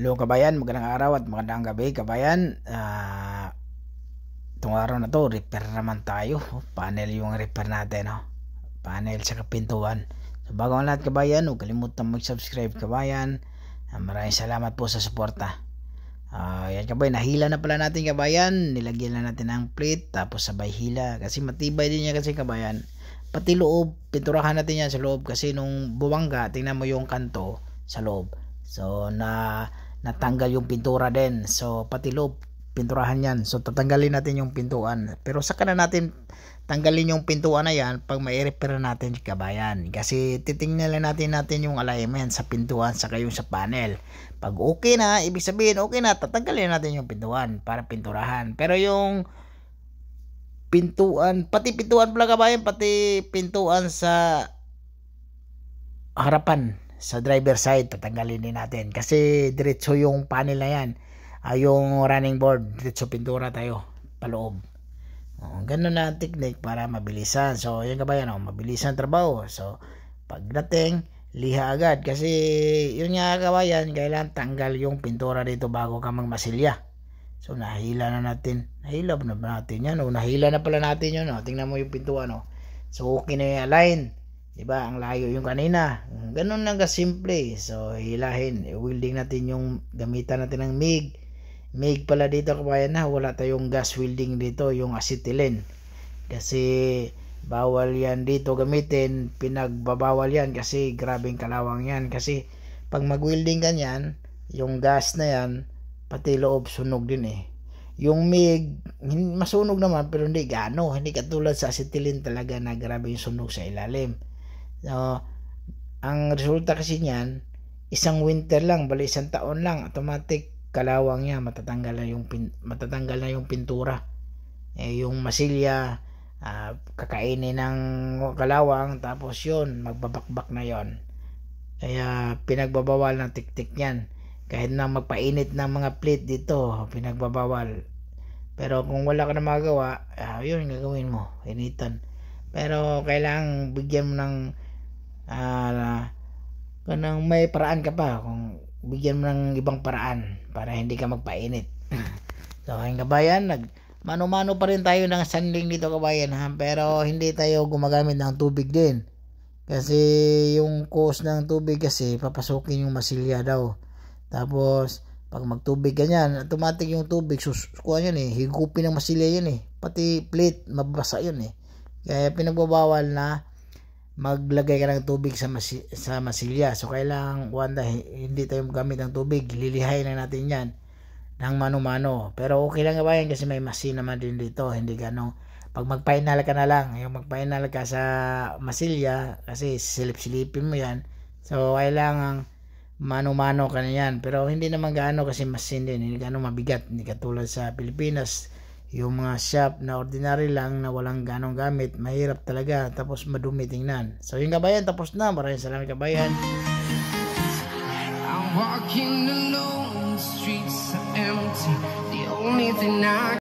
Hello kabayan, magandang araw at magandang gabi kabayan. Itong araw na to, repair naman tayo. Panel yung repair natin, no? Panel sa pintuan. So bago ang lahat kabayan, huwag kalimutan mag-subscribe kabayan. Maraming salamat po sa suporta. Yan kabayan, nahila na pala natin kabayan. Nilagyan na natin ng plate, tapos sabay hila. Kasi matibay din niya kasi kabayan. Pati loob, pinturahan natin yan sa loob. Kasi nung buwangga, tingnan mo yung kanto sa loob. So natanggal yung pintura din. So pati loob pinturahan yan. So tatanggalin natin yung pintuan. Pero saka na natin tanggalin yung pintuan na yan pag mai-repair natin kabayan. Kasi titingnan natin yung alignment sa pintuan saka yung sa panel. Pag okay na, ibig sabihin okay na, tatanggalin natin yung pintuan para pinturahan. Pero yung pintuan, pati pintuan pala kabayan, pati pintuan sa harapan sa driver side tatanggalin din natin kasi diretso yung panel na yan, yung running board, diretso pintura tayo paloob. Ganun na ang technique para mabilisan. So yun kabayan, mabilisan trabaho. So pagdating liha agad kasi yun nga kabayan, kailangan tanggal yung pintura dito bago ka magmasilya. So nahila na natin, nahila na ba natin yan? Nahila na pala natin yun. Tingnan mo yung pintuan. So okay na yung align, diba? Ang layo yung kanina. Ganun lang kasimple. So hilahin, welding natin yung gamitan natin ng MIG. MIG pala dito kabayan, na wala tayong gas welding dito, yung acetylene. Kasi bawal yan dito gamitin, pinagbabawal yan kasi grabing kalawang yan. Kasi pag mag-welding ganyan, yung gas na yan, pati loob sunog din eh. Yung MIG, masunog naman pero hindi gaano. Hindi katulad sa acetylene talaga na grabe yung sunog sa ilalim. So, ang resulta kasi niyan, isang winter lang, bali isang taon lang, automatic kalawang niya, matatanggal na yung pintura. Yung masilya, kakainin ng kalawang, tapos yun, magbabakbak na yon. Kaya pinagbabawal ng tiktik niyan. Kahit na magpainit ng mga plate dito, pinagbabawal. Pero kung wala ka na magawa, yun gagawin mo, initan. Pero kailangan bigyan mo ng may paraan ka pa, kung bigyan mo ng ibang paraan para hindi ka magpainit. So ayun kabayan, mano-mano pa rin tayo ng sanding dito kabayan, pero hindi tayo gumagamit ng tubig din. Kasi yung cause ng tubig kasi papasukin yung masilya daw. Tapos pag magtubig ganyan, automatic yung tubig kuha yan higupin ng masilya yan pati plate mababasa yun Kaya pinagbabawal na maglagay ka ng tubig sa masilya. So kailangan hindi tayo gamit ng tubig, lilihay na natin yan ng mano-mano. Pero okay lang kabayan kasi may machine naman din dito, hindi gano. Pag magpainal ka na lang, yung magpainal ka sa masilya kasi silip-silipin mo yan. So kailangan mano-mano ka na yan. Pero hindi naman gaano kasi machine din, hindi gaano mabigat, hindi katulad sa Pilipinas. Yung mga shop na ordinary lang na walang ganong gamit, mahirap talaga, tapos madumi tingnan. So yung kabayan, tapos na. Maraming salamat kabayan. I'm walking alone, the streets are empty. The only thing I